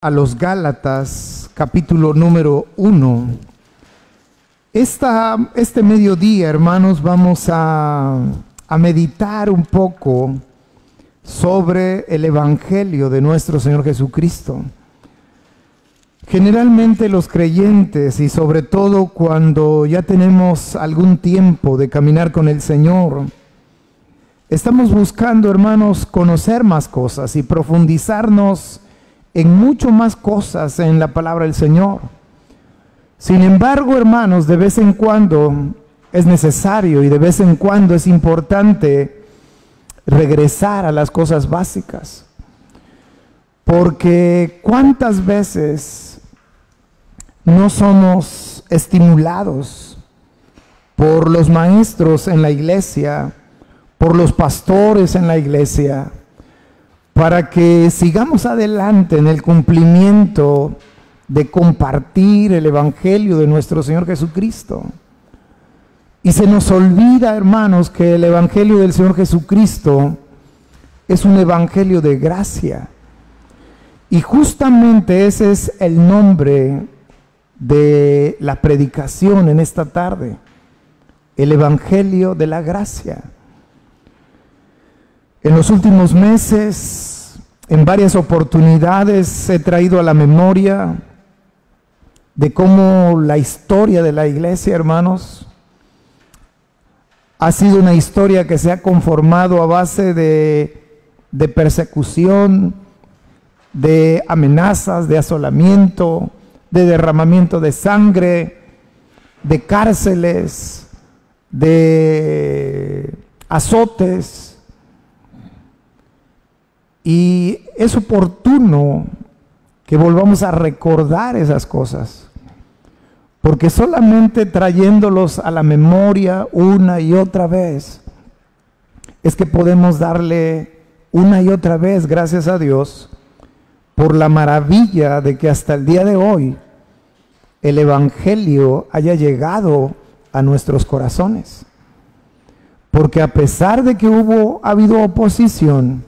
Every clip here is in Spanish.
A los Gálatas, capítulo número 1. Este mediodía, hermanos, vamos a meditar un poco sobre el Evangelio de nuestro Señor Jesucristo. Generalmente los creyentes, y sobre todo cuando ya tenemos algún tiempo de caminar con el Señor, estamos buscando, hermanos, conocer más cosas y profundizarnos en mucho más cosas en la palabra del Señor. Sin embargo, hermanos, de vez en cuando es necesario y de vez en cuando es importante regresar a las cosas básicas. Porque cuántas veces no somos estimulados por los maestros en la iglesia, por los pastores en la iglesia, para que sigamos adelante en el cumplimiento de compartir el Evangelio de nuestro Señor Jesucristo. Y se nos olvida, hermanos, que el Evangelio del Señor Jesucristo es un Evangelio de gracia. Y justamente ese es el nombre de la predicación en esta tarde, el Evangelio de la gracia. En los últimos meses, en varias oportunidades, he traído a la memoria de cómo la historia de la iglesia, hermanos, ha sido una historia que se ha conformado a base de persecución, de amenazas, de asolamiento, de derramamiento de sangre, de cárceles, de azotes. Y es oportuno que volvamos a recordar esas cosas, porque solamente trayéndolos a la memoria una y otra vez es que podemos darle una y otra vez gracias a Dios por la maravilla de que hasta el día de hoy el Evangelio haya llegado a nuestros corazones. Porque a pesar de que ha habido oposición,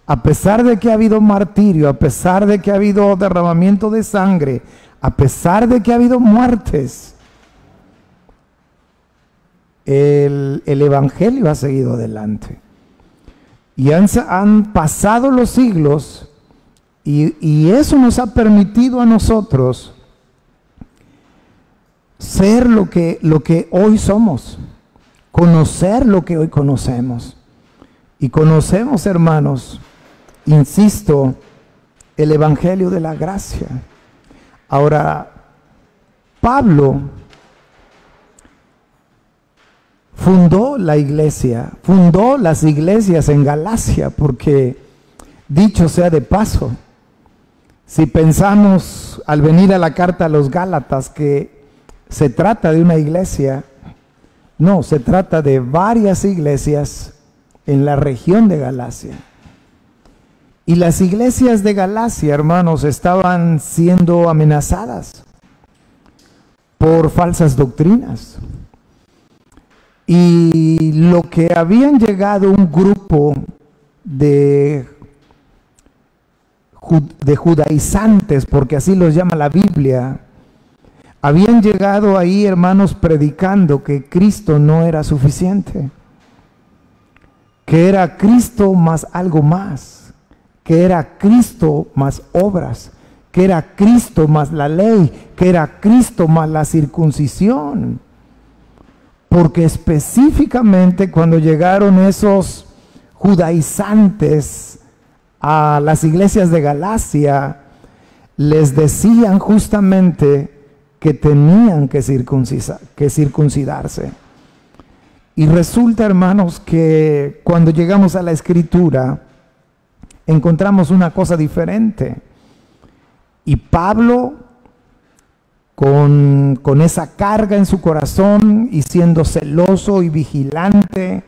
a pesar de que ha habido martirio, a pesar de que ha habido derramamiento de sangre, a pesar de que ha habido muertes, el Evangelio ha seguido adelante. Y han pasado los siglos y eso nos ha permitido a nosotros ser lo que hoy somos, conocer lo que hoy conocemos. Y conocemos, hermanos, insisto, el Evangelio de la gracia. Ahora, Pablo fundó la iglesia, fundó las iglesias en Galacia, porque, dicho sea de paso, si pensamos al venir a la carta a los Gálatas que se trata de una iglesia, no, se trata de varias iglesias en la región de Galacia. Y las iglesias de Galacia, hermanos, estaban siendo amenazadas por falsas doctrinas. Y lo que habían llegado un grupo de judaizantes, porque así los llama la Biblia, habían llegado ahí, hermanos, predicando que Cristo no era suficiente, que era Cristo más algo más, que era Cristo más obras, que era Cristo más la ley, que era Cristo más la circuncisión. Porque específicamente cuando llegaron esos judaizantes a las iglesias de Galacia, les decían justamente que tenían que circuncidarse. Y resulta, hermanos, que cuando llegamos a la Escritura, encontramos una cosa diferente. Y Pablo, con esa carga en su corazón y siendo celoso y vigilante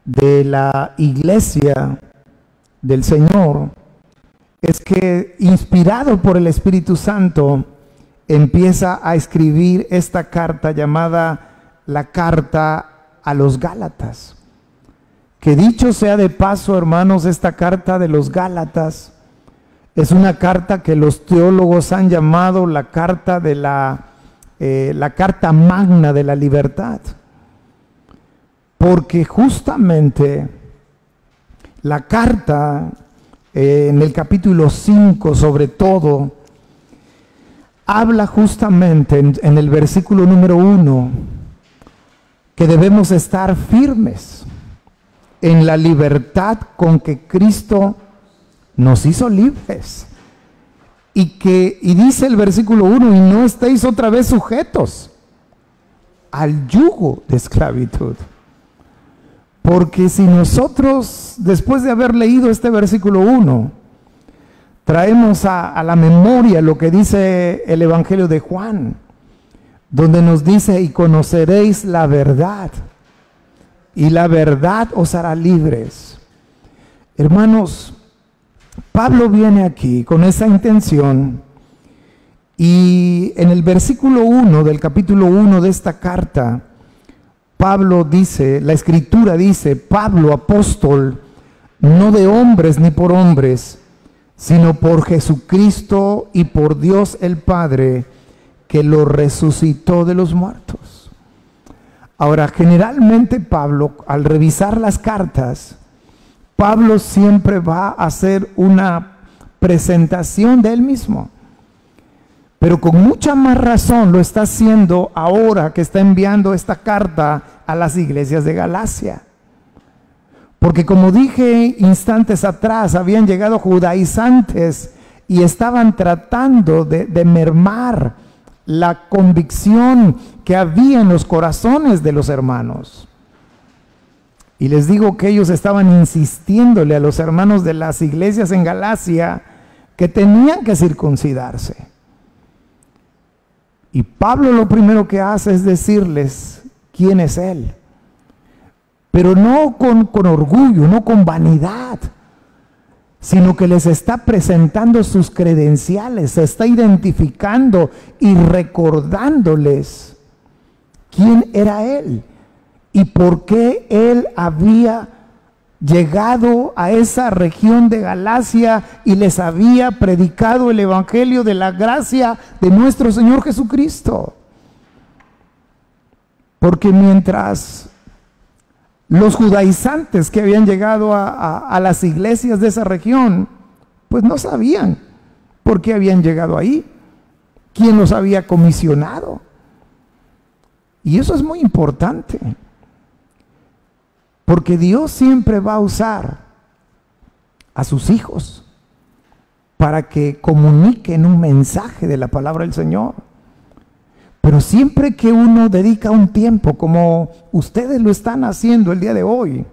de la iglesia del Señor, es que, inspirado por el Espíritu Santo, empieza a escribir esta carta llamada la carta a los Gálatas. Que dicho sea de paso, hermanos, esta carta de los Gálatas Es una carta que los teólogos han llamado la carta de la carta magna de la libertad, porque justamente la carta en el capítulo 5 sobre todo habla justamente en el versículo número 1 que debemos estar firmes en la libertad con que Cristo nos hizo libres. Y dice el versículo 1, y no estéis otra vez sujetos al yugo de esclavitud. Porque si nosotros, después de haber leído este versículo 1, traemos a la memoria lo que dice el Evangelio de Juan, donde nos dice, y conoceréis la verdad, y la verdad os hará libres. Hermanos, Pablo viene aquí con esa intención, y en el versículo 1 del capítulo 1 de esta carta, Pablo dice, la Escritura dice, Pablo, apóstol, no de hombres ni por hombres, sino por Jesucristo y por Dios el Padre, que lo resucitó de los muertos. Ahora, generalmente Pablo, al revisar las cartas, Pablo siempre va a hacer una presentación de él mismo. Pero con mucha más razón lo está haciendo ahora que está enviando esta carta a las iglesias de Galacia. Porque como dije instantes atrás, habían llegado judaizantes y estaban tratando de mermar la convicción que había en los corazones de los hermanos. Y les digo que ellos estaban insistiéndole a los hermanos de las iglesias en Galacia que tenían que circuncidarse. Y Pablo lo primero que hace es decirles quién es él. Pero no con orgullo, no con vanidad, sino que les está presentando sus credenciales, se está identificando y recordándoles quién era él y por qué él había llegado a esa región de Galacia y les había predicado el evangelio de la gracia de nuestro Señor Jesucristo. Porque mientras los judaizantes que habían llegado a las iglesias de esa región, pues no sabían por qué habían llegado ahí, quién los había comisionado. Y eso es muy importante, porque Dios siempre va a usar a sus hijos para que comuniquen un mensaje de la palabra del Señor. Pero siempre que uno dedica un tiempo, como ustedes lo están haciendo el día de hoy,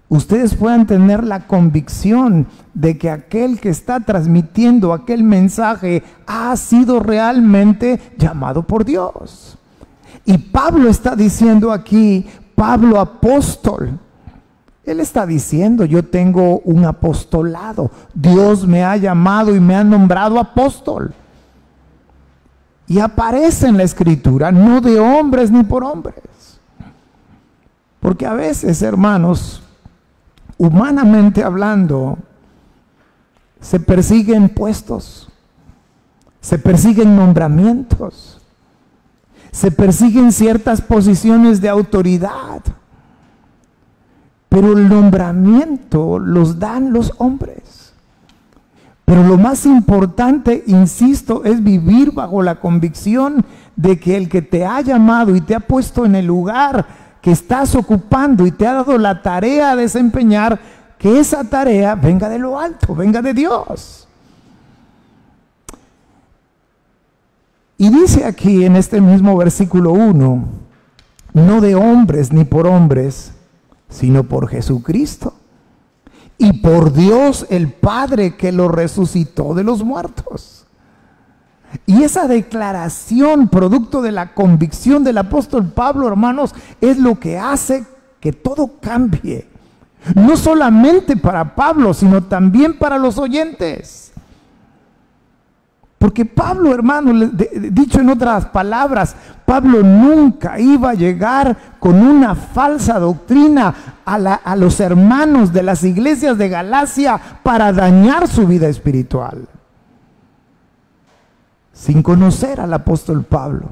ustedes puedan tener la convicción de que aquel que está transmitiendo aquel mensaje ha sido realmente llamado por Dios. Y Pablo está diciendo aquí, Pablo apóstol, él está diciendo, yo tengo un apostolado, Dios me ha llamado y me ha nombrado apóstol. Y aparece en la Escritura, no de hombres ni por hombres. Porque a veces, hermanos, humanamente hablando, se persiguen puestos, se persiguen nombramientos, se persiguen ciertas posiciones de autoridad. Pero el nombramiento los dan los hombres. Pero lo más importante, insisto, es vivir bajo la convicción de que el que te ha llamado y te ha puesto en el lugar que estás ocupando y te ha dado la tarea a desempeñar, que esa tarea venga de lo alto, venga de Dios. Y dice aquí en este mismo versículo 1, no de hombres ni por hombres, sino por Jesucristo. Y por Dios el Padre que lo resucitó de los muertos. Y esa declaración, producto de la convicción del apóstol Pablo, hermanos, es lo que hace que todo cambie. No solamente para Pablo, sino también para los oyentes. Porque Pablo, hermano, dicho en otras palabras, Pablo nunca iba a llegar con una falsa doctrina a los hermanos de las iglesias de Galacia para dañar su vida espiritual. Sin conocer al apóstol Pablo,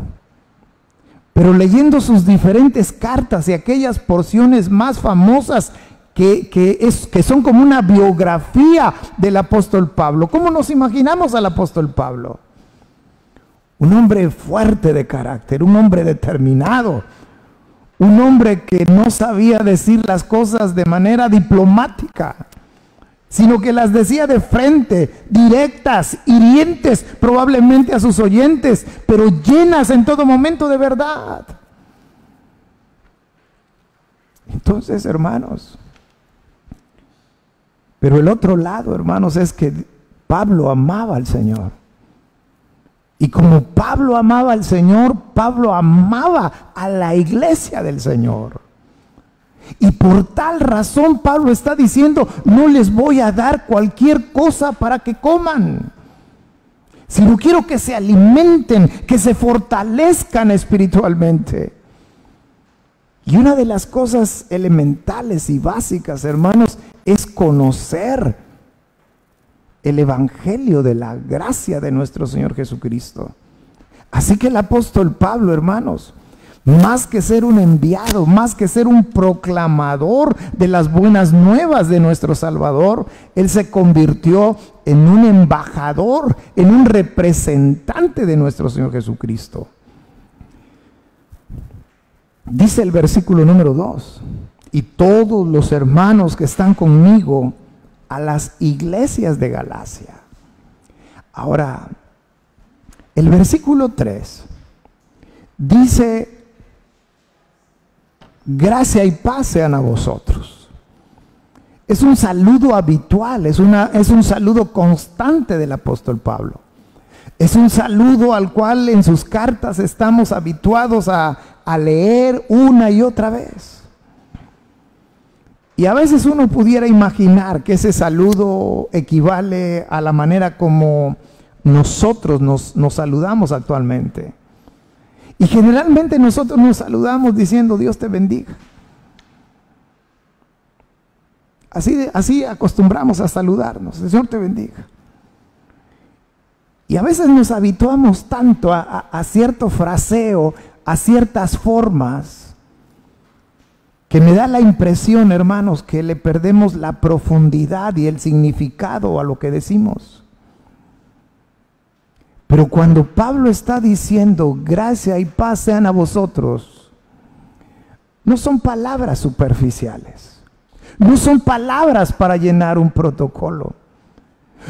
pero leyendo sus diferentes cartas y aquellas porciones más famosas que son como una biografía del apóstol Pablo. ¿Cómo nos imaginamos al apóstol Pablo? Un hombre fuerte de carácter, un hombre determinado, un hombre que no sabía decir las cosas de manera diplomática, sino que las decía de frente, directas, hirientes probablemente a sus oyentes, pero llenas en todo momento de verdad. Entonces, hermanos, pero el otro lado, hermanos, es que Pablo amaba al Señor. Y como Pablo amaba al Señor, Pablo amaba a la iglesia del Señor. Y por tal razón Pablo está diciendo, no les voy a dar cualquier cosa para que coman, sino quiero que se alimenten, que se fortalezcan espiritualmente. Y una de las cosas elementales y básicas, hermanos, es conocer el evangelio de la gracia de nuestro Señor Jesucristo. Así que el apóstol Pablo, hermanos, más que ser un enviado, más que ser un proclamador de las buenas nuevas de nuestro Salvador, él se convirtió en un embajador, en un representante de nuestro Señor Jesucristo. Dice el versículo número 2, y todos los hermanos que están conmigo a las iglesias de Galacia. Ahora, el versículo 3 dice, gracia y paz sean a vosotros. Es un saludo habitual, es un saludo constante del apóstol Pablo. Es un saludo al cual en sus cartas estamos habituados a leer una y otra vez. Y a veces uno pudiera imaginar que ese saludo equivale a la manera como nosotros nos saludamos actualmente. Y generalmente nosotros nos saludamos diciendo Dios te bendiga. Así acostumbramos a saludarnos, el Señor te bendiga. Y a veces nos habituamos tanto a cierto fraseo, a ciertas formas, que me da la impresión, hermanos, que le perdemos la profundidad y el significado a lo que decimos. Pero cuando Pablo está diciendo gracia y paz sean a vosotros, no son palabras superficiales, no son palabras para llenar un protocolo.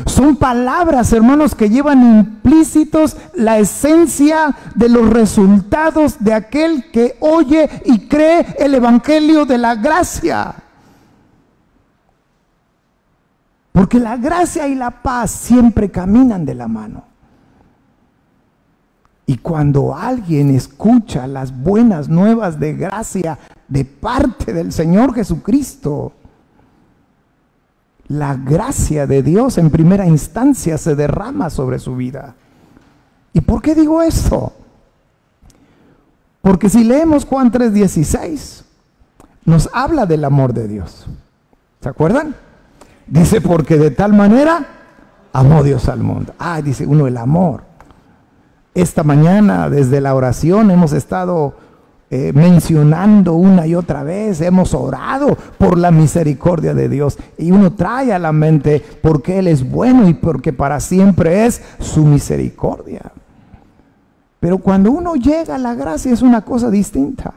Son palabras, hermanos, que llevan implícitos la esencia de los resultados de aquel que oye y cree el evangelio de la gracia. Porque la gracia y la paz siempre caminan de la mano. Y cuando alguien escucha las buenas nuevas de gracia de parte del Señor Jesucristo, la gracia de Dios en primera instancia se derrama sobre su vida. ¿Y por qué digo esto? Porque si leemos Juan 3:16, nos habla del amor de Dios. ¿Se acuerdan? Dice, porque de tal manera amó Dios al mundo. Dice uno, el amor. Esta mañana desde la oración hemos estado mencionando una y otra vez, hemos orado por la misericordia de Dios y uno trae a la mente porque Él es bueno y porque para siempre es su misericordia. Pero cuando uno llega a la gracia es una cosa distinta,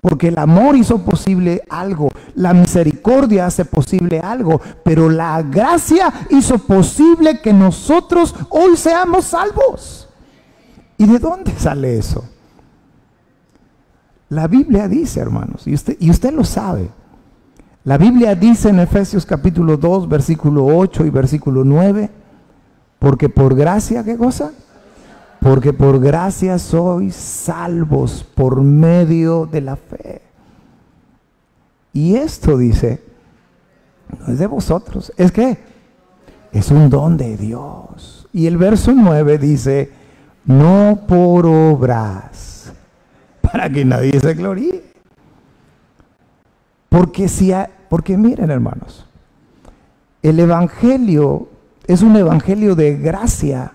porque el amor hizo posible algo, la misericordia hace posible algo, pero la gracia hizo posible que nosotros hoy seamos salvos. ¿Y de dónde sale eso? La Biblia dice, hermanos, y usted lo sabe. La Biblia dice en Efesios capítulo 2, versículo 8 y versículo 9, porque por gracia, ¿qué cosa? Porque por gracia sois salvos por medio de la fe. Y esto dice, no es de vosotros, es que es un don de Dios. Y el verso 9 dice, no por obras, para que nadie se gloríe. Porque miren, hermanos, el evangelio es un evangelio de gracia,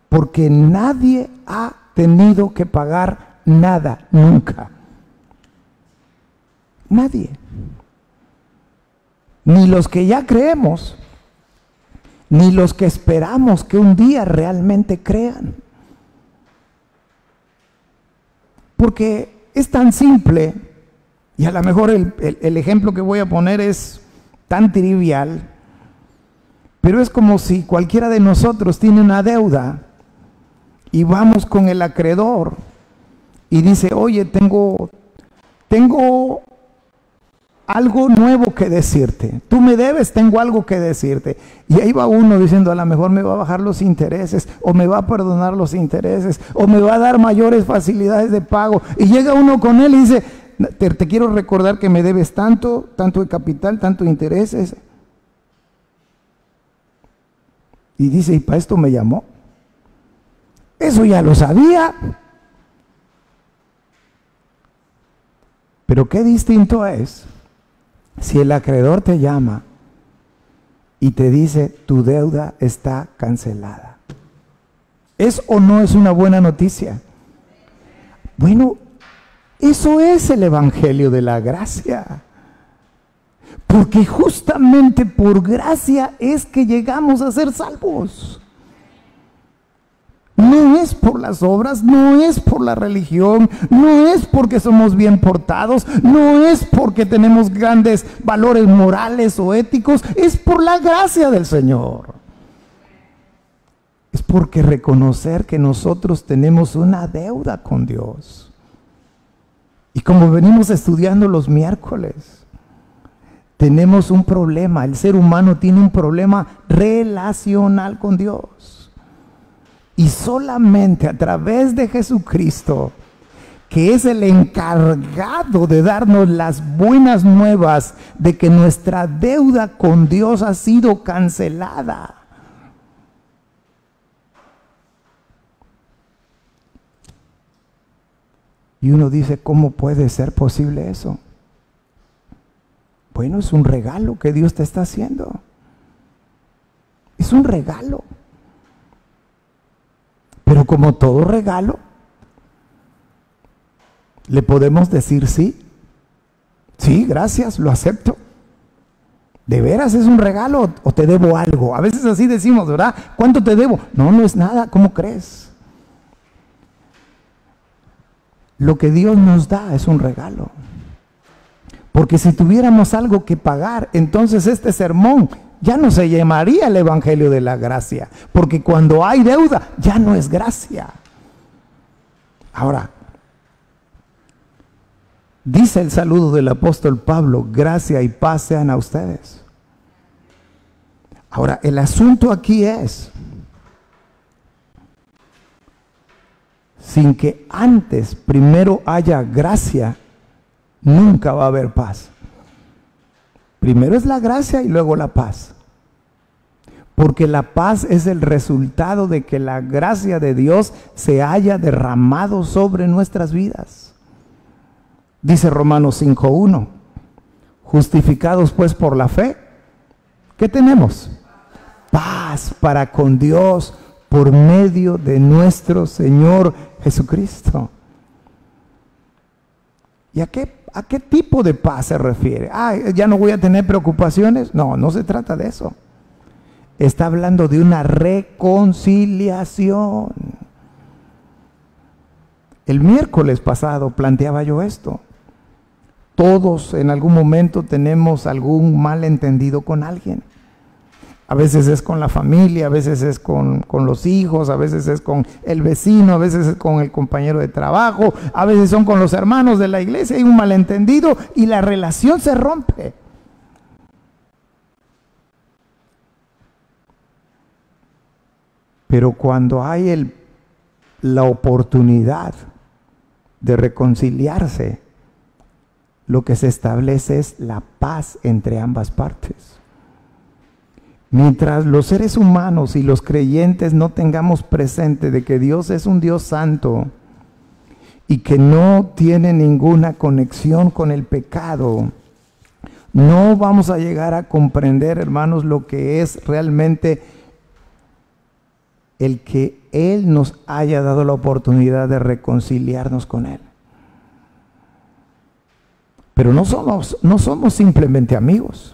porque nadie ha tenido que pagar nada, nunca. Nadie. Ni los que ya creemos, ni los que esperamos que un día realmente crean. Porque es tan simple, y a lo mejor el ejemplo que voy a poner es tan trivial, pero es como si cualquiera de nosotros tiene una deuda y vamos con el acreedor y dice, oye, tengo algo nuevo que decirte, tú me debes, tengo algo que decirte. Y ahí va uno diciendo, a lo mejor me va a bajar los intereses, o me va a perdonar los intereses, o me va a dar mayores facilidades de pago. Y llega uno con él y dice, te quiero recordar que me debes tanto de capital, tanto de intereses. Y dice, ¿y para esto me llamó? Eso ya lo sabía. Pero qué distinto es si el acreedor te llama y te dice, tu deuda está cancelada. ¿Es o no es una buena noticia? Bueno, eso es el evangelio de la gracia. Porque justamente por gracia es que llegamos a ser salvos. No es por las obras, no es por la religión, no es porque somos bien portados, no es porque tenemos grandes valores morales o éticos, es por la gracia del Señor. Es porque reconocer que nosotros tenemos una deuda con Dios. Y como venimos estudiando los miércoles, tenemos un problema, el ser humano tiene un problema relacional con Dios. Y solamente a través de Jesucristo, que es el encargado de darnos las buenas nuevas de que nuestra deuda con Dios ha sido cancelada. Y uno dice, ¿cómo puede ser posible eso? Bueno, es un regalo que Dios te está haciendo. Es un regalo. Pero como todo regalo, le podemos decir sí. Sí, gracias, lo acepto. ¿De veras es un regalo o te debo algo? A veces así decimos, ¿verdad? ¿Cuánto te debo? No, no es nada, ¿cómo crees? Lo que Dios nos da es un regalo. Porque si tuviéramos algo que pagar, entonces este sermón ya no se llamaría el evangelio de la gracia. Porque cuando hay deuda, ya no es gracia. Ahora, dice el saludo del apóstol Pablo, gracia y paz sean a ustedes. Ahora, el asunto aquí es, sin que antes primero haya gracia, nunca va a haber paz. Primero es la gracia y luego la paz. Porque la paz es el resultado de que la gracia de Dios se haya derramado sobre nuestras vidas. Dice Romanos 5:1, justificados pues por la fe, ¿qué tenemos? Paz para con Dios por medio de nuestro Señor Jesucristo. ¿Y a qué tipo de paz se refiere? ¿Ya no voy a tener preocupaciones? No, no se trata de eso. Está hablando de una reconciliación. El miércoles pasado planteaba yo esto. Todos en algún momento tenemos algún malentendido con alguien. A veces es con la familia, a veces es con los hijos, a veces es con el vecino, a veces es con el compañero de trabajo, a veces son con los hermanos de la iglesia. Hay un malentendido y la relación se rompe. Pero cuando hay la oportunidad de reconciliarse, lo que se establece es la paz entre ambas partes. Mientras los seres humanos y los creyentes no tengamos presente de que Dios es un Dios santo y que no tiene ninguna conexión con el pecado, no vamos a llegar a comprender, hermanos, lo que es realmente el que Él nos haya dado la oportunidad de reconciliarnos con Él. Pero no somos simplemente amigos.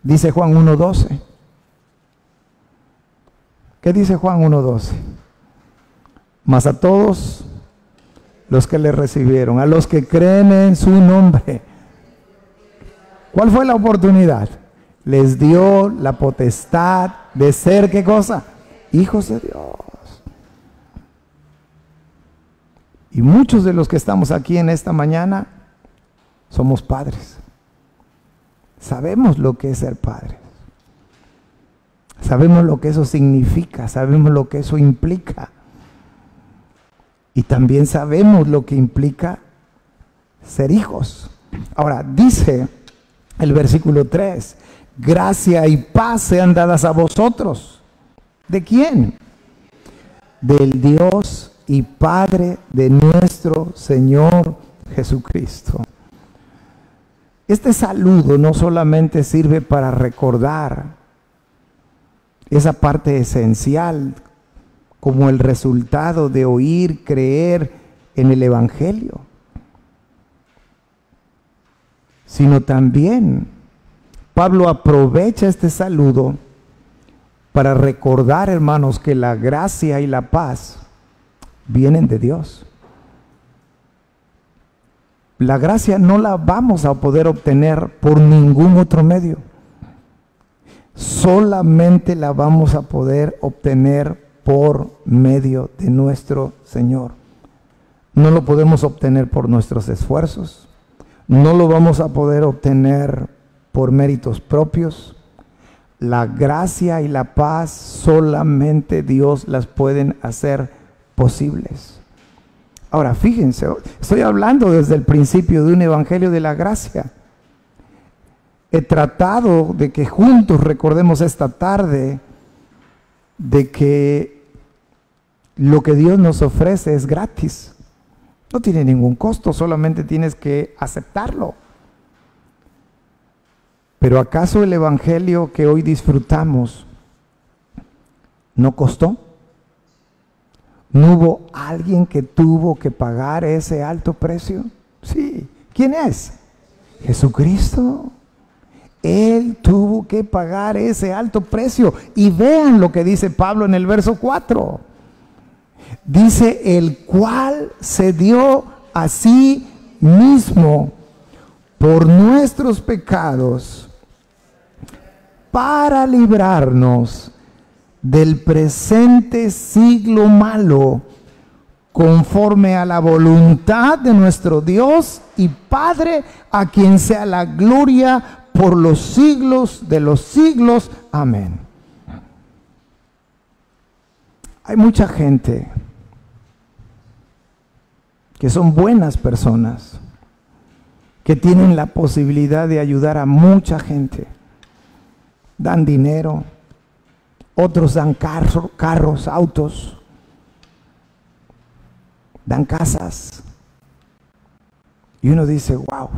Dice Juan 1:12. ¿Qué dice Juan 1:12? Mas a todos los que le recibieron, a los que creen en su nombre. ¿Cuál fue la oportunidad? Les dio la potestad de ser, ¿qué cosa? Hijos de Dios. Y muchos de los que estamos aquí en esta mañana somos padres. Sabemos lo que es ser padres. Sabemos lo que eso significa, sabemos lo que eso implica. Y también sabemos lo que implica ser hijos. Ahora, dice el versículo 3, gracia y paz sean dadas a vosotros. ¿De quién? Del Dios y Padre de nuestro Señor Jesucristo. Este saludo no solamente sirve para recordar esa parte esencial como el resultado de oír, creer en el Evangelio, sino también Pablo aprovecha este saludo para recordar, hermanos, que la gracia y la paz vienen de Dios. La gracia no la vamos a poder obtener por ningún otro medio. Solamente la vamos a poder obtener por medio de nuestro Señor. No lo podemos obtener por nuestros esfuerzos. No lo vamos a poder obtener por méritos propios. La gracia y la paz solamente Dios las pueden hacer posibles. Ahora, fíjense, estoy hablando desde el principio de un evangelio de la gracia. He tratado de que juntos recordemos esta tarde de que lo que Dios nos ofrece es gratis. No tiene ningún costo, solamente tienes que aceptarlo. Pero ¿acaso el evangelio que hoy disfrutamos no costó? ¿No hubo alguien que tuvo que pagar ese alto precio? Sí. ¿Quién es? Jesucristo. Él tuvo que pagar ese alto precio. Y vean lo que dice Pablo en el verso 4. Dice, el cual se dio a sí mismo por nuestros pecados para librarnos del presente siglo malo, conforme a la voluntad de nuestro Dios y Padre, a quien sea la gloria por los siglos de los siglos. Amén. Hay mucha gente que son buenas personas, que tienen la posibilidad de ayudar a mucha gente. Dan dinero, otros dan carros, autos, dan casas. Y uno dice, wow.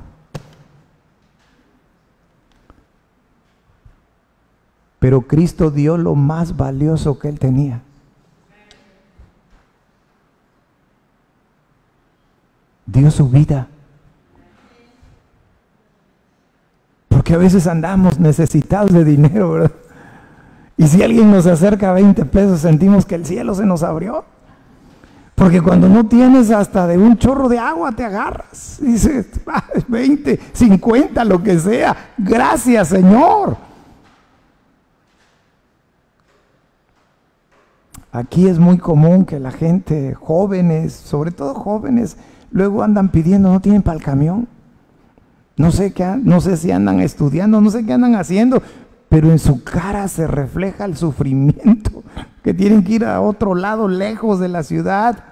Pero Cristo dio lo más valioso que Él tenía. Dio su vida. Porque a veces andamos necesitados de dinero, ¿verdad? Y si alguien nos acerca 20 pesos, sentimos que el cielo se nos abrió. Porque cuando no tienes hasta de un chorro de agua te agarras. Dices, 20, 50, lo que sea. Gracias, Señor. Aquí es muy común que la gente, jóvenes, sobre todo jóvenes, luego andan pidiendo, no tienen para el camión. No sé si andan estudiando, no sé qué andan haciendo, pero en su cara se refleja el sufrimiento, que tienen que ir a otro lado, lejos de la ciudad,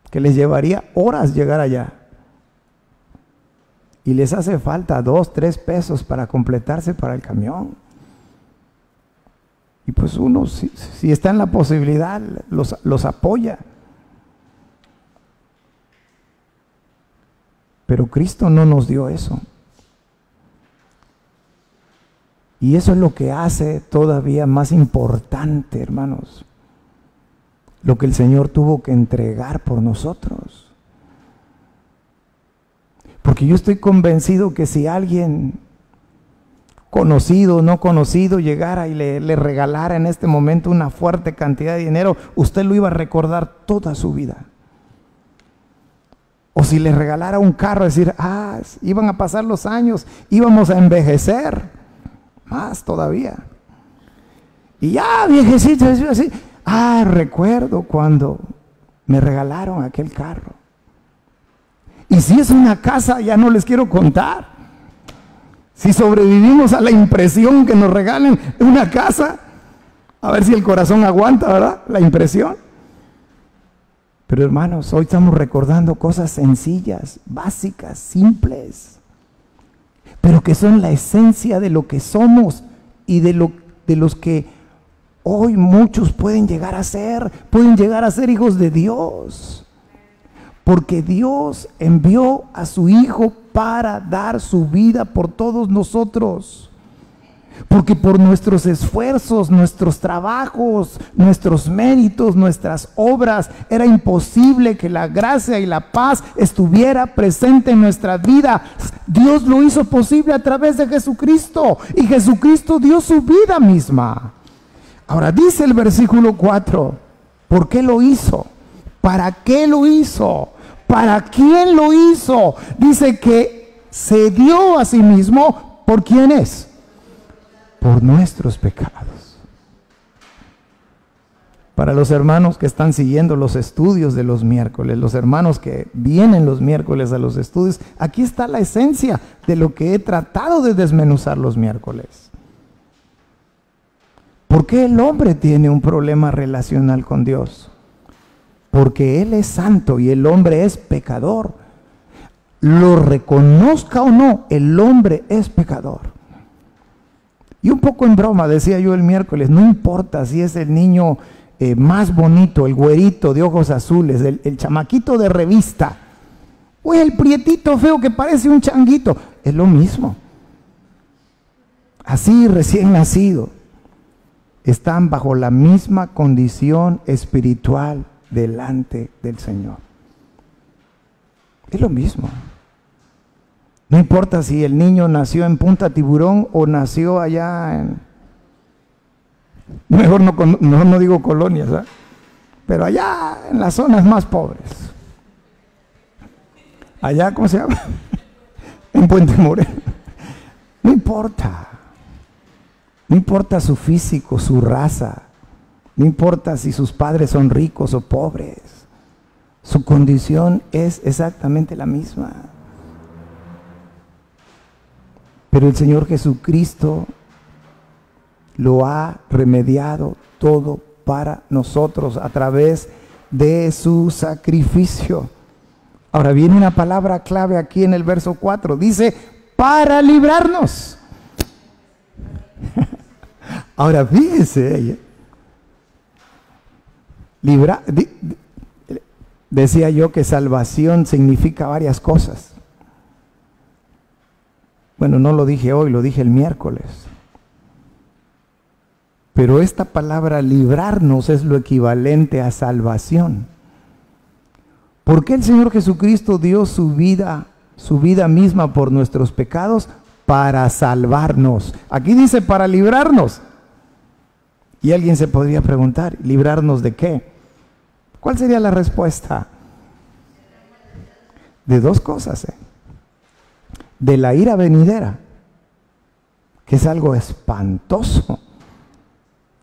que les llevaría horas llegar allá. y les hace falta 2, 3 pesos para completarse para el camión. Y pues uno, si está en la posibilidad, los apoya. Pero Cristo no nos dio eso. Y eso es lo que hace todavía más importante, hermanos, lo que el Señor tuvo que entregar por nosotros. Porque yo estoy convencido que si alguien conocido o no conocido llegara y le regalara en este momento una fuerte cantidad de dinero, usted lo iba a recordar toda su vida. O si le regalara un carro, decir, iban a pasar los años, íbamos a envejecer más todavía. Y ya viejecito, así, recuerdo cuando me regalaron aquel carro. Y si es una casa, ya no les quiero contar. Si sobrevivimos a la impresión que nos regalen una casa, a ver si el corazón aguanta, ¿verdad? La impresión. Pero hermanos, hoy estamos recordando cosas sencillas, básicas, simples, pero que son la esencia de lo que somos y de los que hoy muchos pueden llegar a ser hijos de Dios. Porque Dios envió a su Hijo para dar su vida por todos nosotros. Porque por nuestros esfuerzos, nuestros trabajos, nuestros méritos, nuestras obras, era imposible que la gracia y la paz estuviera presente en nuestra vida. Dios lo hizo posible a través de Jesucristo, y Jesucristo dio su vida misma. Ahora dice el versículo 4, ¿por qué lo hizo? ¿Para qué lo hizo? ¿Para quién lo hizo? Dice que se dio a sí mismo. ¿Por quién es? Por nuestros pecados. Para los hermanos que están siguiendo los estudios de los miércoles, los hermanos que vienen los miércoles a los estudios, aquí está la esencia de lo que he tratado de desmenuzar los miércoles. ¿Por qué el hombre tiene un problema relacional con Dios? Porque Él es santo y el hombre es pecador. Lo reconozca o no, el hombre es pecador. Y un poco en broma decía yo el miércoles, no importa si es el niño más bonito, el güerito de ojos azules, el chamaquito de revista, o el prietito feo que parece un changuito, es lo mismo. Así recién nacido, están bajo la misma condición espiritual delante del Señor. Es lo mismo. No importa si el niño nació en Punta Tiburón o nació allá en... Mejor no digo colonias, ¿eh? Pero allá en las zonas más pobres. Allá, ¿cómo se llama? En Puente Moreno. No importa. No importa su físico, su raza. No importa si sus padres son ricos o pobres. Su condición es exactamente la misma. Pero el Señor Jesucristo lo ha remediado todo para nosotros a través de su sacrificio. Ahora viene una palabra clave aquí en el verso 4. Dice, para librarnos. Ahora fíjese, decía yo que salvación significa varias cosas. Bueno, no lo dije hoy, lo dije el miércoles. Pero esta palabra librarnos es lo equivalente a salvación. ¿Por qué el Señor Jesucristo dio su vida misma por nuestros pecados? Para salvarnos. Aquí dice para librarnos. Y alguien se podría preguntar, ¿librarnos de qué? ¿Cuál sería la respuesta? De dos cosas, de la ira venidera, que es algo espantoso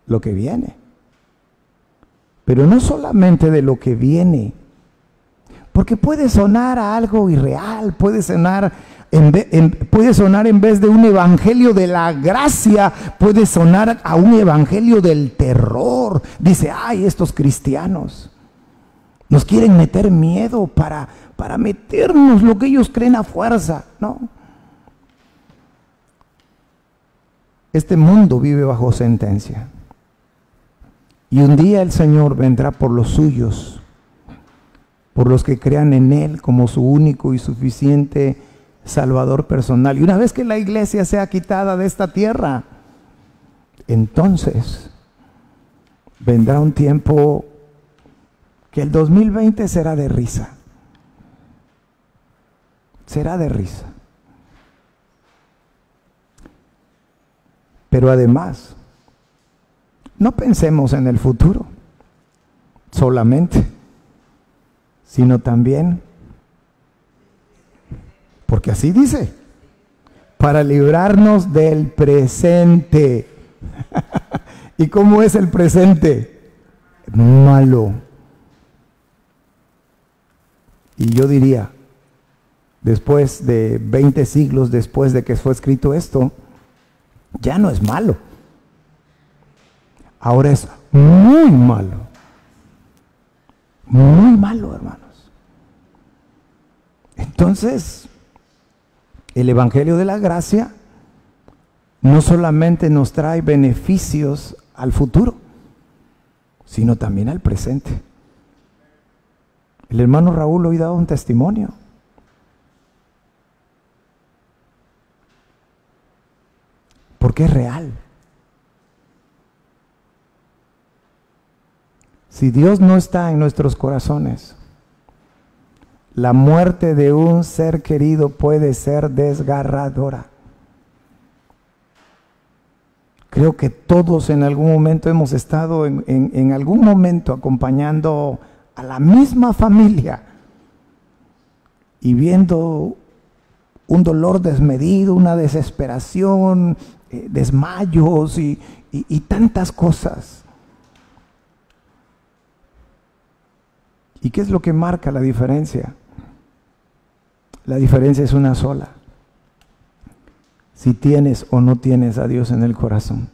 lo que viene, pero no solamente de lo que viene, porque puede sonar a algo irreal, puede sonar en vez de un evangelio de la gracia, puede sonar a un evangelio del terror. Dice, ay, estos cristianos, Nos quieren meter miedo para meternos lo que ellos creen a fuerza. No. Este mundo vive bajo sentencia. Y un día el Señor vendrá por los suyos, por los que crean en Él como su único y suficiente Salvador personal. Y una vez que la iglesia sea quitada de esta tierra, entonces vendrá un tiempo que el 2020 será de risa. Será de risa. Pero además, no pensemos en el futuro solamente, sino también, porque así dice, para librarnos del presente. ¿Y cómo es el presente? Malo. Y yo diría, después de 20 siglos después de que fue escrito esto, ya no es malo. Ahora es muy malo. Muy malo, hermanos. Entonces, el Evangelio de la Gracia no solamente nos trae beneficios al futuro, sino también al presente. El hermano Raúl hoy daba un testimonio. Porque es real. Si Dios no está en nuestros corazones, la muerte de un ser querido puede ser desgarradora. Creo que todos en algún momento hemos estado en algún momento acompañando a la misma familia y viendo un dolor desmedido, una desesperación, desmayos y tantas cosas. ¿Y qué es lo que marca la diferencia? La diferencia es una sola: si tienes o no tienes a Dios en el corazón.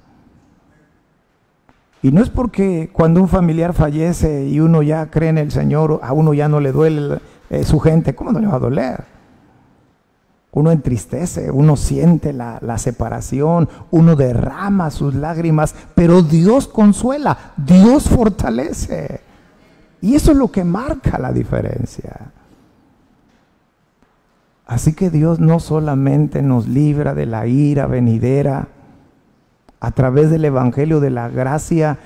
Y no es porque cuando un familiar fallece y uno ya cree en el Señor, a uno ya no le duele su gente. ¿Cómo no le va a doler? Uno entristece, uno siente la separación, uno derrama sus lágrimas, pero Dios consuela, Dios fortalece. Y eso es lo que marca la diferencia. Así que Dios no solamente nos libra de la ira venidera a través del Evangelio de la Gracia,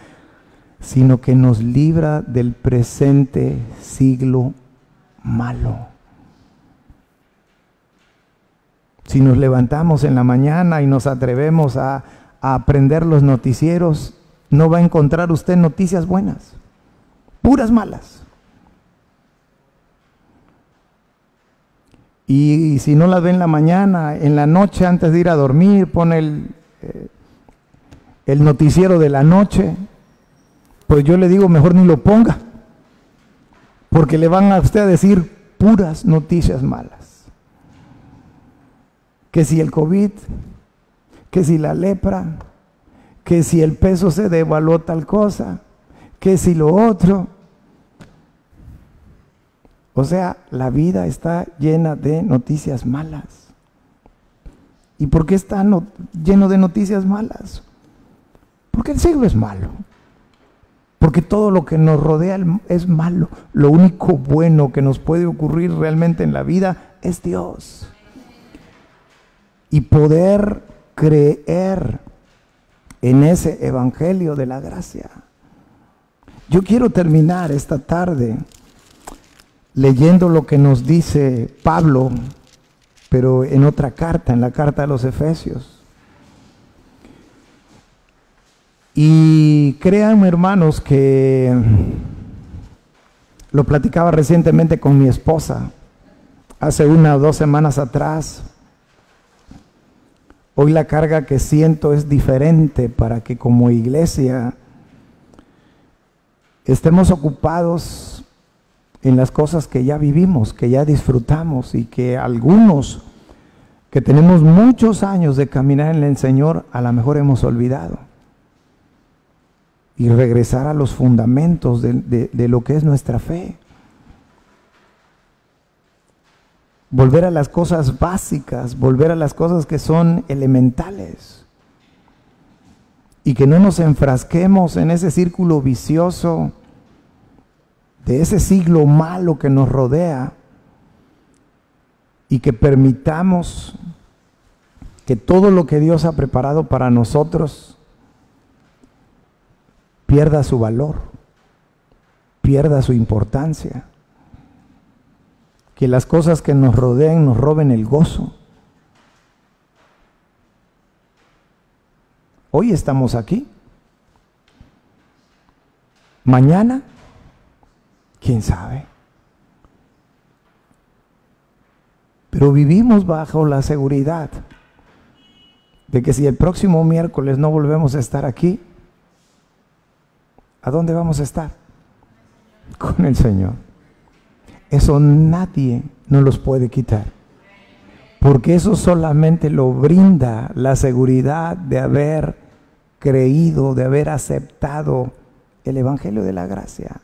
sino que nos libra del presente siglo malo. Si nos levantamos en la mañana y nos atrevemos a aprender los noticieros, no va a encontrar usted noticias buenas, puras malas. Y si no las ve en la mañana, en la noche antes de ir a dormir, pone el noticiero de la noche, pues yo le digo mejor ni lo ponga, porque le van a usted a decir puras noticias malas. Que si el COVID, que si la lepra, que si el peso se devaluó tal cosa, que si lo otro. O sea, la vida está llena de noticias malas. ¿Y por qué está lleno de noticias malas? Porque el siglo es malo. Porque todo lo que nos rodea es malo. Lo único bueno que nos puede ocurrir realmente en la vida es Dios. Y poder creer en ese Evangelio de la Gracia. Yo quiero terminar esta tarde leyendo lo que nos dice Pablo, pero en otra carta, en la carta a los Efesios. Y créanme, hermanos, que lo platicaba recientemente con mi esposa, hace 1 o 2 semanas atrás. Hoy la carga que siento es diferente para que como iglesia estemos ocupados en las cosas que ya vivimos, que ya disfrutamos, y que algunos que tenemos muchos años de caminar en el Señor a lo mejor hemos olvidado. Y regresar a los fundamentos de lo que es nuestra fe. volver a las cosas básicas, volver a las cosas que son elementales. Y que no nos enfrasquemos en ese círculo vicioso de ese siglo malo que nos rodea, y que permitamos que todo lo que Dios ha preparado para nosotros pierda su valor, pierda su importancia. Que las cosas que nos rodeen nos roben el gozo. Hoy estamos aquí. Mañana, quién sabe. Pero vivimos bajo la seguridad de que si el próximo miércoles no volvemos a estar aquí, ¿a dónde vamos a estar? Con el Señor. Eso nadie nos los puede quitar, porque eso solamente lo brinda la seguridad de haber creído, de haber aceptado el Evangelio de la gracia.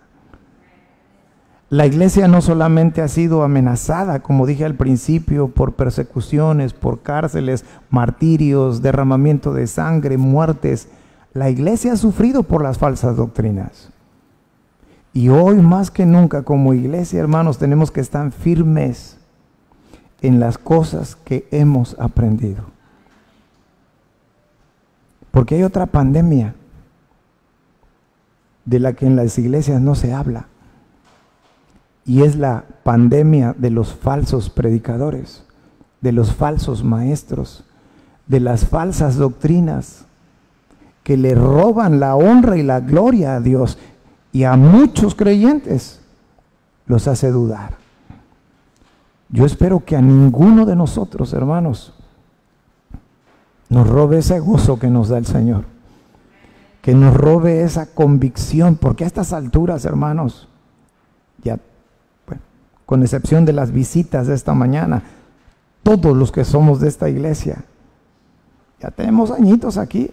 La iglesia no solamente ha sido amenazada, como dije al principio, por persecuciones, por cárceles, martirios, derramamiento de sangre, muertes. La iglesia ha sufrido por las falsas doctrinas. Y hoy más que nunca como iglesia, hermanos, tenemos que estar firmes en las cosas que hemos aprendido. Porque hay otra pandemia de la que en las iglesias no se habla. Y es la pandemia de los falsos predicadores, de los falsos maestros, de las falsas doctrinas que le roban la honra y la gloria a Dios, y a muchos creyentes los hace dudar. Yo espero que a ninguno de nosotros, hermanos, nos robe ese gozo que nos da el Señor, que nos robe esa convicción, porque a estas alturas, hermanos, ya con excepción de las visitas de esta mañana, todos los que somos de esta iglesia, ya tenemos añitos aquí,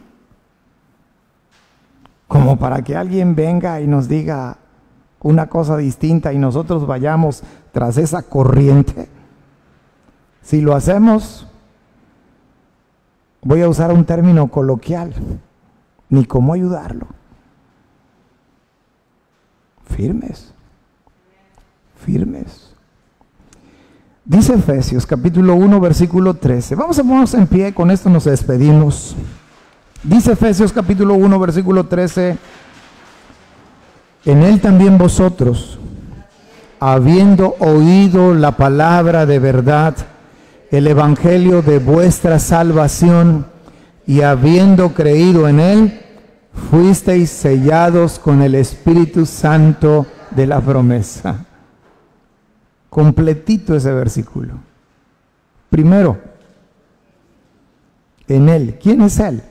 como para que alguien venga y nos diga una cosa distinta y nosotros vayamos tras esa corriente. Si lo hacemos, voy a usar un término coloquial, ni cómo ayudarlo. Firmes. Firmes. Dice Efesios capítulo 1 versículo 13. Vamos a ponernos en pie, con esto nos despedimos. Dice Efesios capítulo 1 versículo 13. En él también vosotros, habiendo oído la palabra de verdad, el evangelio de vuestra salvación, y habiendo creído en él, fuisteis sellados con el Espíritu Santo de la promesa. Completito ese versículo. Primero, en él. ¿Quién es él?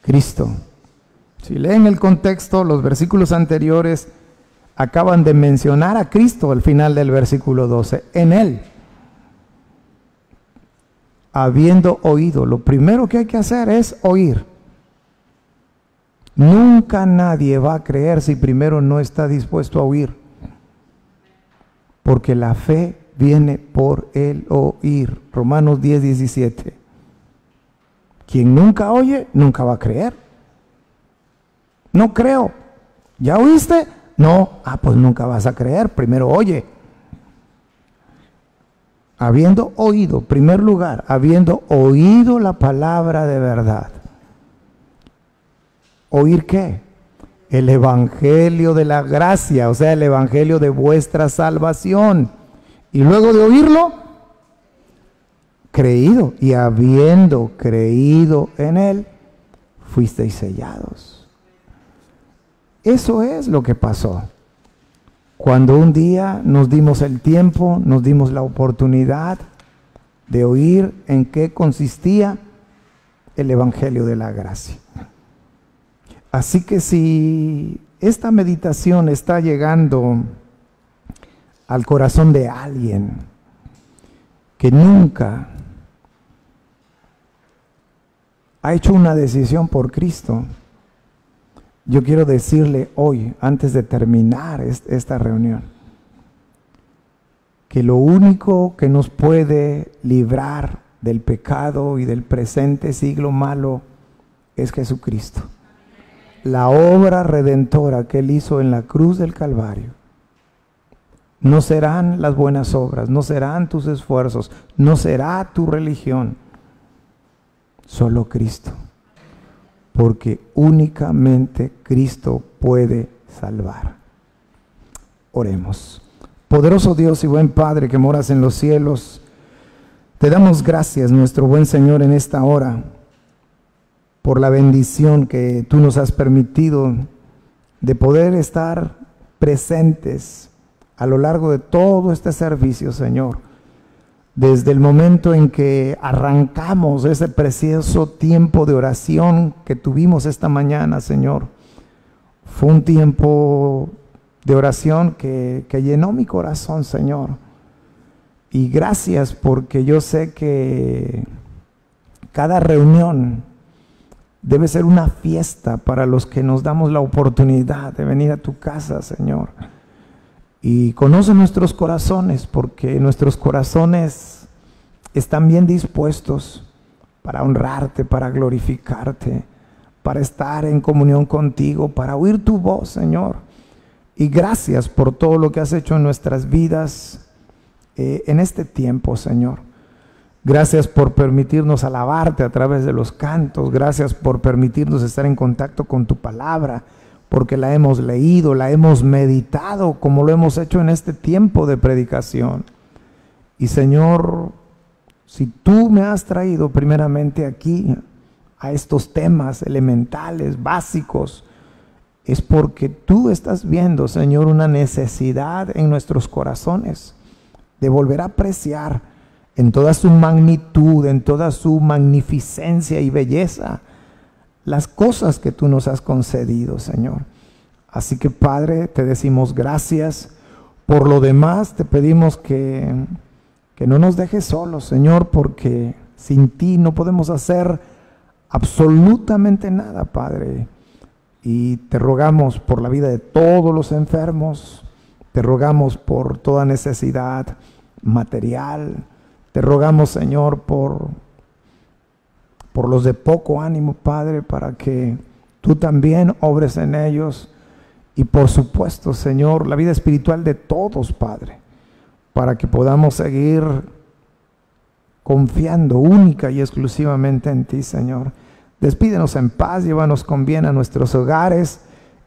Cristo. Si leen el contexto, los versículos anteriores acaban de mencionar a Cristo al final del versículo 12. En él. Habiendo oído. Lo primero que hay que hacer es oír. Nunca nadie va a creer si primero no está dispuesto a oír. Porque la fe viene por el oír. Romanos 10:17. Quien nunca oye, nunca va a creer. No creo. ¿Ya oíste? No. Pues nunca vas a creer. Primero oye. Habiendo oído, primer lugar, habiendo oído la palabra de verdad. ¿Oír qué? El evangelio de la gracia, o sea, el evangelio de vuestra salvación. Y luego de oírlo, creído. Y habiendo creído en él, fuisteis sellados. Eso es lo que pasó. Cuando un día nos dimos el tiempo, nos dimos la oportunidad de oír en qué consistía el evangelio de la gracia. Así que si esta meditación está llegando al corazón de alguien que nunca ha hecho una decisión por Cristo, yo quiero decirle hoy, antes de terminar esta reunión, que lo único que nos puede librar del pecado y del presente siglo malo es Jesucristo. La obra redentora que Él hizo en la cruz del Calvario. No serán las buenas obras, no serán tus esfuerzos, no será tu religión. Solo Cristo. Porque únicamente Cristo puede salvar. Oremos. Poderoso Dios y buen Padre que moras en los cielos, te damos gracias, nuestro buen Señor, en esta hora, por la bendición que tú nos has permitido de poder estar presentes a lo largo de todo este servicio, Señor. Desde el momento en que arrancamos ese precioso tiempo de oración que tuvimos esta mañana, Señor, fue un tiempo de oración que llenó mi corazón, Señor. Y gracias, porque yo sé que cada reunión debe ser una fiesta para los que nos damos la oportunidad de venir a tu casa, Señor. Y conoce nuestros corazones, porque nuestros corazones están bien dispuestos para honrarte, para glorificarte, para estar en comunión contigo, para oír tu voz, Señor. Y gracias por todo lo que has hecho en nuestras vidas en este tiempo, Señor. Gracias por permitirnos alabarte a través de los cantos. Gracias por permitirnos estar en contacto con tu palabra, porque la hemos leído, la hemos meditado, como lo hemos hecho en este tiempo de predicación. Y Señor, si tú me has traído primeramente aquí a estos temas elementales, básicos, es porque tú estás viendo, Señor, una necesidad en nuestros corazones de volver a apreciar en toda su magnitud, en toda su magnificencia y belleza, las cosas que tú nos has concedido, Señor. Así que, Padre, te decimos gracias. Por lo demás, te pedimos que no nos dejes solos, Señor, porque sin ti no podemos hacer absolutamente nada, Padre. Y te rogamos por la vida de todos los enfermos, te rogamos por toda necesidad material, te rogamos, Señor, por los de poco ánimo, Padre, para que tú también obres en ellos. Y por supuesto, Señor, la vida espiritual de todos, Padre, para que podamos seguir confiando única y exclusivamente en ti, Señor. Despídenos en paz, llévanos con bien a nuestros hogares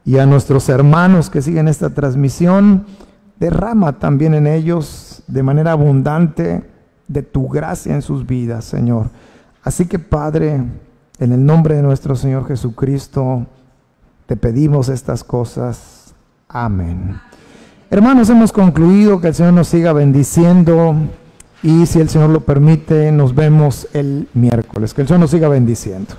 y a nuestros hermanos que siguen esta transmisión. Derrama también en ellos de manera abundante de tu gracia en sus vidas, Señor. Así que, Padre, en el nombre de nuestro Señor Jesucristo, te pedimos estas cosas. Amén. Hermanos, hemos concluido. Que el Señor nos siga bendiciendo. Y si el Señor lo permite, nos vemos el miércoles. Que el Señor nos siga bendiciendo.